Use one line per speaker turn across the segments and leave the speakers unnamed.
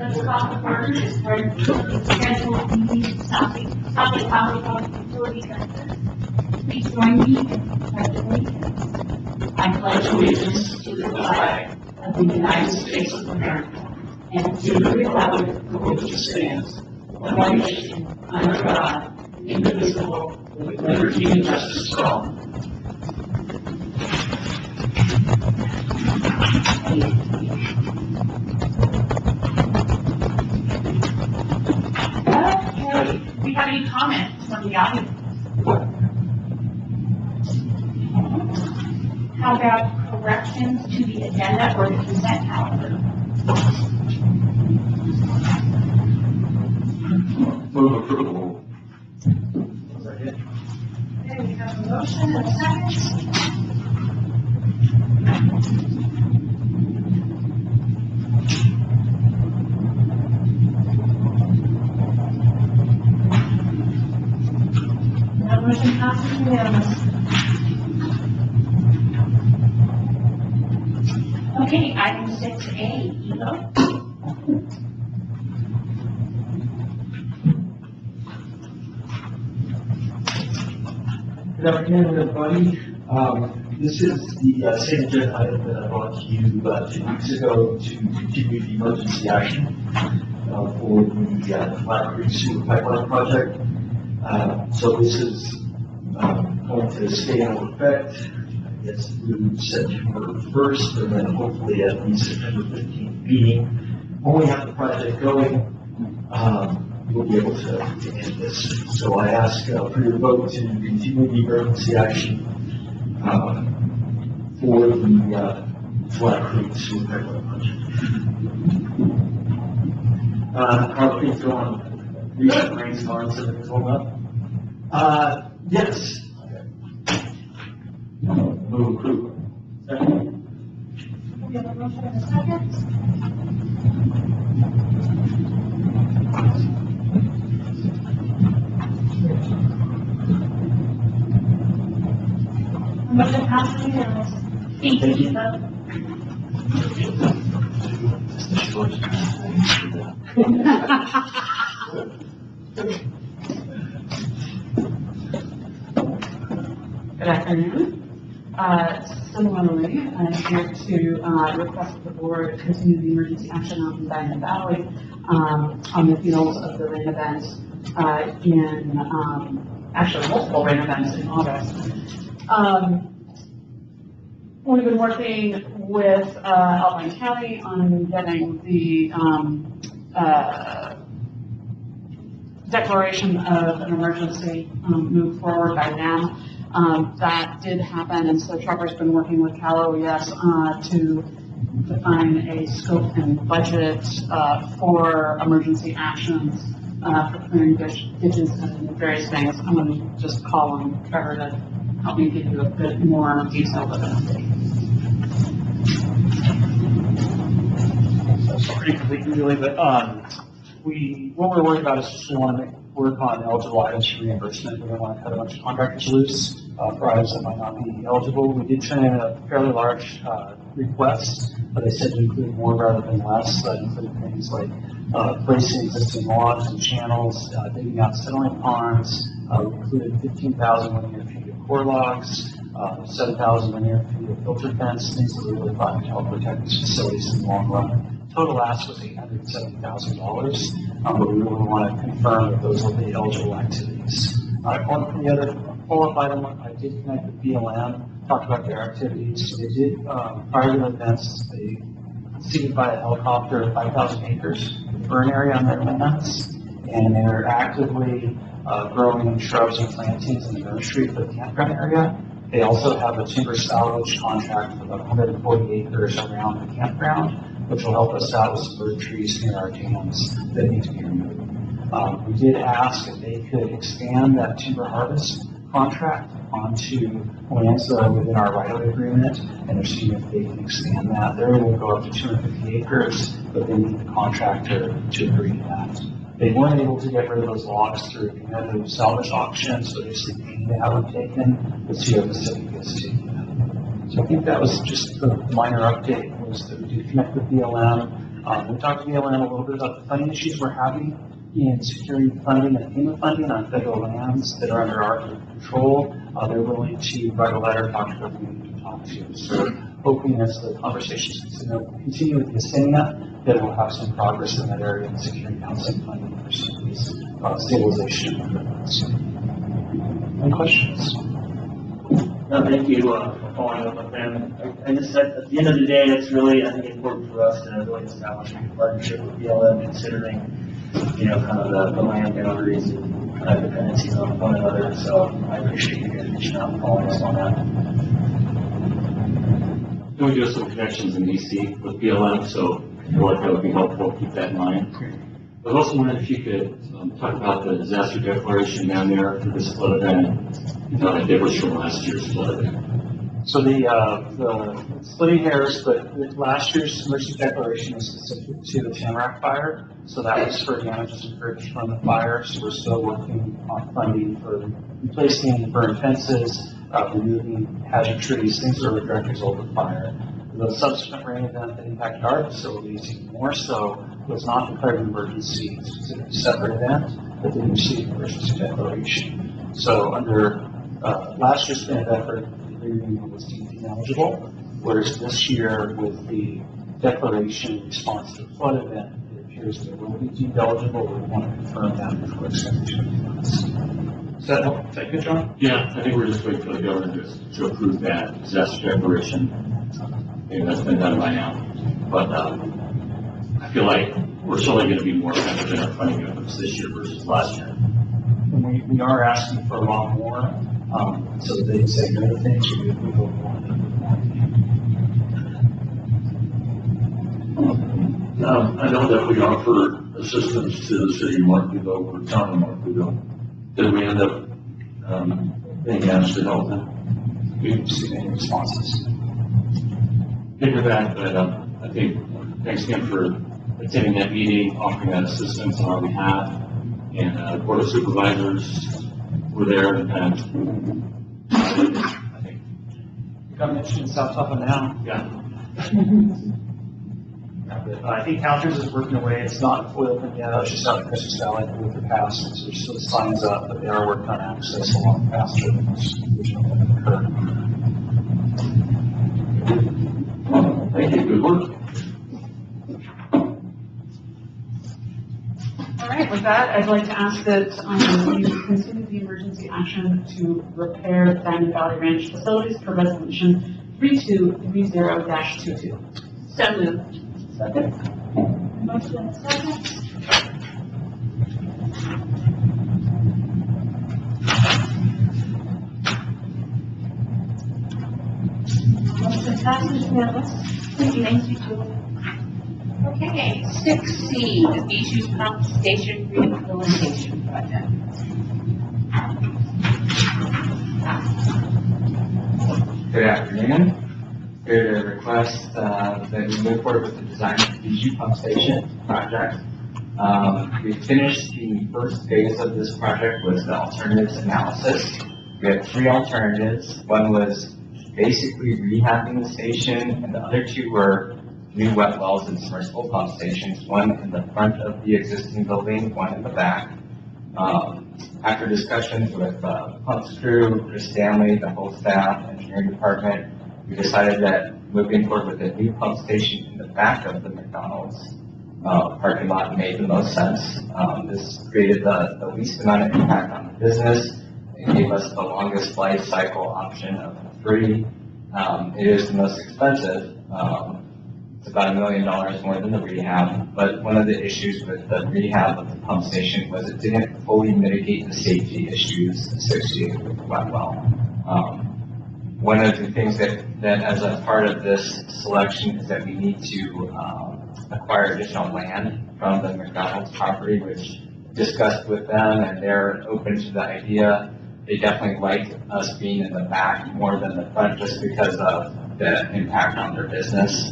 Let's call the order is for the scheduled meeting stopping Tahoe Utility Center. Please join me in pledging. I pledge allegiance to the flag of the United States of America and to the republic for which it stands, one nation, under God, indivisible, with liberty and justice for all. Okay, do we have any comments from the audience? How about corrections to the agenda or the consent calendar?
Move approval.
Okay, we have a motion and a second. That motion passes unanimously. Okay, item 6A, Evo.
Good afternoon, everybody. This is the same agenda item that I brought to you 2 weeks ago to continue the emergency action for the Flat Creek Sewer Pipeline Project. So this is going to stay in effect, I guess, through September 1st, and then hopefully at the September 15th meeting. When we have the project going, we'll be able to end this. So I ask for your vote to continue the emergency action for the Flat Creek Sewer Pipeline Project. Are we throwing recent rainstorms that have come up? Yes. Okay. Move approval.
We have a motion and a second. Motion passes unanimously. Thank you, Evo.
Good afternoon. Similarly, I'm here to request that the board continue the emergency action out in Diamond Valley on the heels of the rain events actually multiple rain events in August. We've been working with Alpine County on getting the declaration of an emergency moved forward by them. That did happen, and so Trevor's been working with Cal OES to define a scope and budget for emergency actions for clearing ditches and various things. I'm going to just call on Trevor to help me give you a bit more detail of it.
Pretty complete, really, but what we're worried about is just we want to work on eligible items for reimbursement. We don't want to cut a bunch of contractors loose for items that might not be eligible. We did send in a fairly large request, but they said to include more rather than less. That included things like placing existing logs and channels, digging out settling ponds. We included 15,000 linear feet of core logs, 7,000 linear feet of filter fence, things that we really thought would help protect these facilities in the long run. Total ask was $870,000, but we really want to confirm that those will be eligible activities. On the other follow-up item, I did connect with BLM, talked about their activities. So they did, prior to the events, they seeded by a helicopter 5,000 acres burn area on their lands, and they're actively growing shrubs and plantings in the nursery for the campground area. They also have a timber salvage contract for about 140 acres around the campground, which will help us out with some bird trees near our dams that need to be removed. We did ask if they could expand that timber harvest contract onto lands that are within our right-of-way agreement, and they're seeing if they can expand that. They're able to go up to 250 acres, but they need the contractor to agree to that. They weren't able to get rid of those logs through a competitive salvage auction, so they're just paying to have them taken. Let's see how the city gets taken. So I think that was just a minor update, was that we did connect with BLM. We talked to BLM a little bit about the funding issues we're having in securing funding and FEMA funding on federal lands that are under our control. They're willing to write a letter, talk to everyone we can talk to. So hoping as the conversations continue with the Yesenia, that we'll have some progress in that area and securing housing funding for some of these stabilization efforts. Any questions?
No, thank you for following up with them. I just, at the end of the day, it's really, I think, important for us to really establish a partnership with BLM, considering, kind of the land boundaries and kind of dependencies on one another. So I appreciate you guys reaching out and following us on that.
Then we do have some connections in DC with BLM, so I feel like that would be helpful. Keep that in mind. I was also wondering if you could talk about the disaster declaration down there for this flood event. That differs from last year's flood event.
So the splitting hairs, but last year's emergency declaration was specific to the Tamarack fire. So that was for damages incurred from the fire. So we're still working on funding for replacing burned fences, removing hazard trees, things that were a direct result of fire. The subsequent rain event that impacted our facilities even more so was not declared an emergency. It's a separate event, but didn't receive an emergency declaration. So under last year's FEMA effort, the agreement was deemed ineligible, whereas this year with the declaration in response to the flood event, it appears that it will be deemed eligible. We want to confirm that before accepting funds. Does that help? Is that good, John?
Yeah, I think we're just waiting for the governor to approve that disaster declaration. Maybe that's been done by now. But I feel like we're certainly going to be more effective in our funding efforts this year versus last year.
And we are asking for a lot more, so that they can say no to things, we hope more.
I know that we offer assistance to the city of Markville or town of Markville. Did we end up being asked to help them?
We didn't see any responses.
Think of that, but I think thanks again for attending that meeting, offering that assistance on our behalf, and the Board of Supervisors were there, and I think,
You got mentioned in South Tapa now.
yeah.
I think Counters is working away. It's not fully open yet. I was just out at Christmas Valley with the pass, so there's still signs up, but they are working on access along faster than was originally occurred.
Thank you, good work.
All right, with that, I'd like to ask that you consider the emergency action to repair the Diamond Valley Ranch facilities per resolution 3230-22.
So moved.
Second.
Motion and second. Motion passes unanimously. Thank you, Julie. Okay, 6C, the Beaches Pump Station Rehabilitation Project.
Good afternoon. Here to request that we move forward with the design of the Bijou Pump Station project. We finished the first phase of this project with the alternatives analysis. We had three alternatives. One was basically rehabbing the station, and the other two were new wet wells and submersible pump stations, one in the front of the existing building, one in the back. After discussions with pumps crew, Chris Stanley, the whole staff, engineering department, we decided that moving forward with a new pump station in the back of the McDonald's parking lot made the most sense. This created the least amount of impact on the business. It gave us the longest life cycle option of the three. It is the most expensive. It's about $1 million more than the rehab, but one of the issues with the rehab of the pump station was it didn't fully mitigate the safety issues associated with the wet well. One of the things that as a part of this selection is that we need to acquire additional land from the McDonald's property, which discussed with them, and they're open to the idea. They definitely like us being in the back more than the front just because of the impact on their business.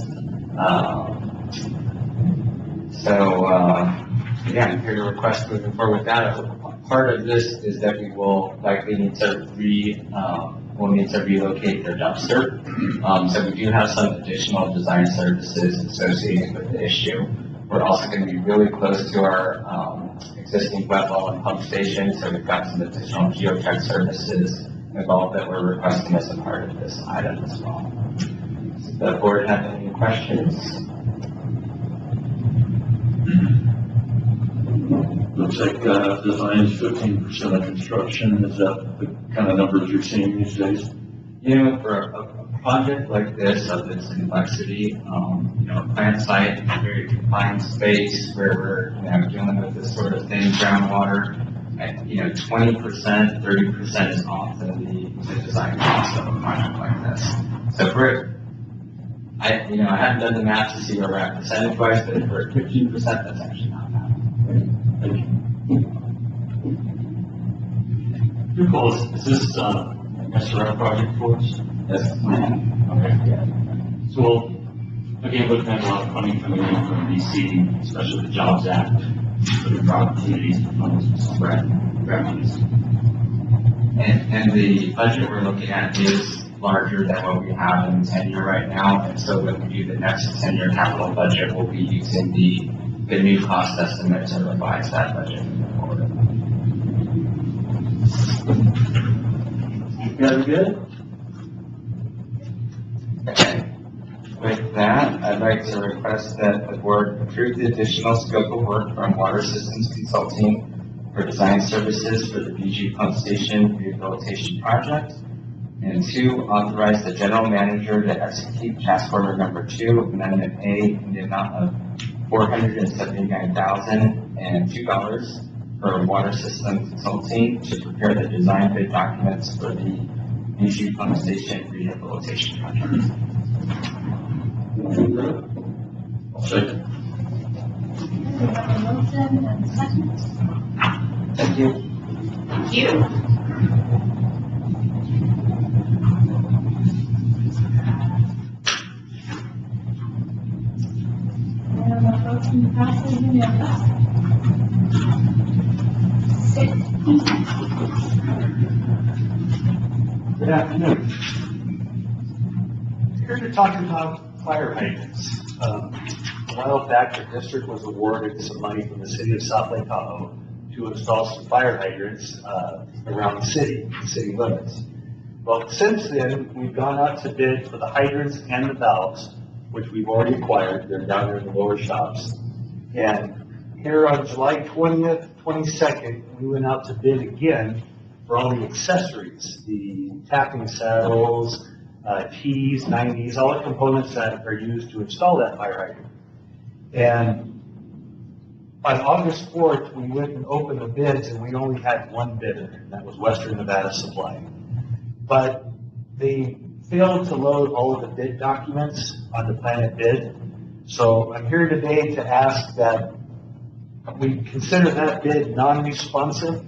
Yeah, I'm here to request moving forward with that. Part of this is that we will likely need to relocate their dumpster. So we do have some additional design services associated with the issue. We're also going to be really close to our existing wet well and pump station, so we've got some additional geotech services involved that we're requesting as a part of this item as well. Does the board have any questions?
Looks like design is 15% of construction. Is that the kind of numbers you're seeing these days?
You know, for a project like this of its complexity, you know, a plant site, a very confined space where we're, you know, dealing with this sort of thing, groundwater, and, you know, 20%, 30% is often the design cost of a project like this. So I haven't done the math to see where we're at percentage-wise, but if we're at 15%, that's actually not bad.
Thank you. Your goal is this, SRF project for us?
That's the plan.
Okay. So, again, looking at a lot of funding coming in from DC, especially the Jobs Act, looking for opportunities to fund some grant monies.
And the budget we're looking at is larger than what we have in the 10-year right now. And so when we do the next 10-year capital budget, we'll be using the new cost estimate to revise that budget moving forward.
You guys good?
Okay. With that, I'd like to request that the board approve the additional scope of work from Water Systems Consulting for design services for the BG Pump Station Rehabilitation Project. And 2, authorize the general manager to execute task order number 2, amendment A, in the amount of $479,002 for Water Systems Consulting to prepare the design bid documents for the BG Pump Station Rehabilitation Project.
I'll second.
We have a motion and a second.
Thank you.
Thank you. And the motion passes unanimously. 6E.
Good afternoon. Here to talk about fire hydrants. A while back, the district was awarded some money from the city of South Lake Tahoe to install some fire hydrants around the city limits. Well, since then, we've gone out to bid for the hydrants and the valves, which we've already acquired. They're down there in the lower shops. And here on July 20th, 22nd, we went out to bid again for all the accessories, the tapping saddles, T's, 90s, all the components that are used to install that fire hydrant. And on August 4th, we went and opened the bids, and we only had one bidder, and that was Western Nevada Supply. But they failed to load all of the bid documents on the Planet Bid. So I'm here today to ask that we consider that bid non-responsive,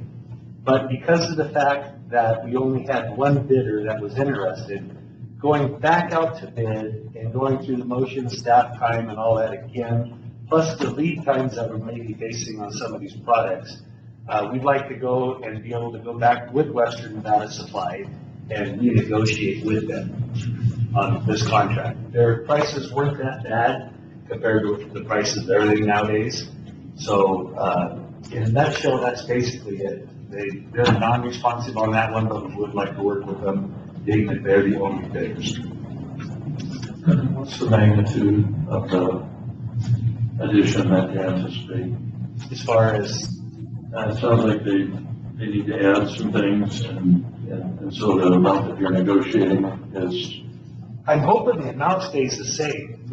but because of the fact that we only had one bidder that was interested, going back out to bid and going through the motion, staff time, and all that again, plus the lead times that we're maybe facing on some of these products, we'd like to go and be able to go back with Western Nevada Supply and renegotiate with them on this contract. Their prices weren't that bad compared to the prices of everything nowadays. So in a nutshell, that's basically it. They're non-responsive on that one, but we would like to work with them, being that they're the only bidders.
What's the magnitude of the addition that you anticipate?
As far as,
It sounds like they need to add some things, and so the amount that you're negotiating is,
I'm hoping the amount stays the same.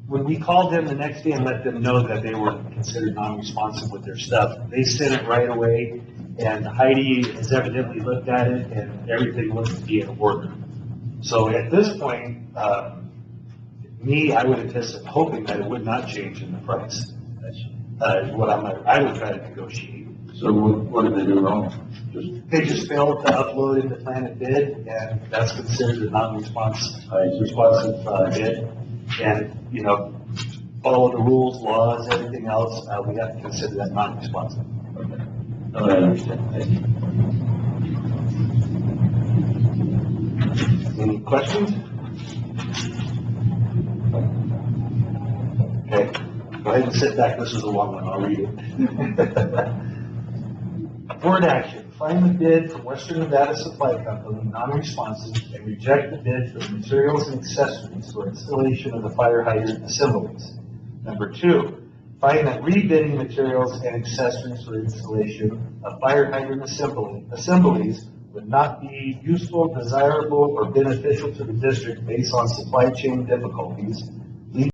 When we called them the next day and let them know that they were considered non-responsive with their stuff, they sent it right away, and Heidi has evidently looked at it, and everything looks to be in order. So at this point, I would anticipate, hoping that it would not change in the price. I would try to negotiate.
so what did they do wrong?
They just failed to upload in the Planet Bid, and that's considered a non-responsive bid. And, follow the rules, laws, everything else, we have to consider that non-responsive.
Okay. No, I understand. Thank you.
Any questions?
Go ahead and sit back, this is a long one, I'll read it. Board action, find the bid from Western Nevada Supply Company non-responsive and reject the bid for the materials and accessories for installation of the fire hydrant assemblies. Number 2, find that rebidding materials and accessories for installation of fire hydrant assemblies would not be useful, desirable, or beneficial to the district based on supply chain difficulties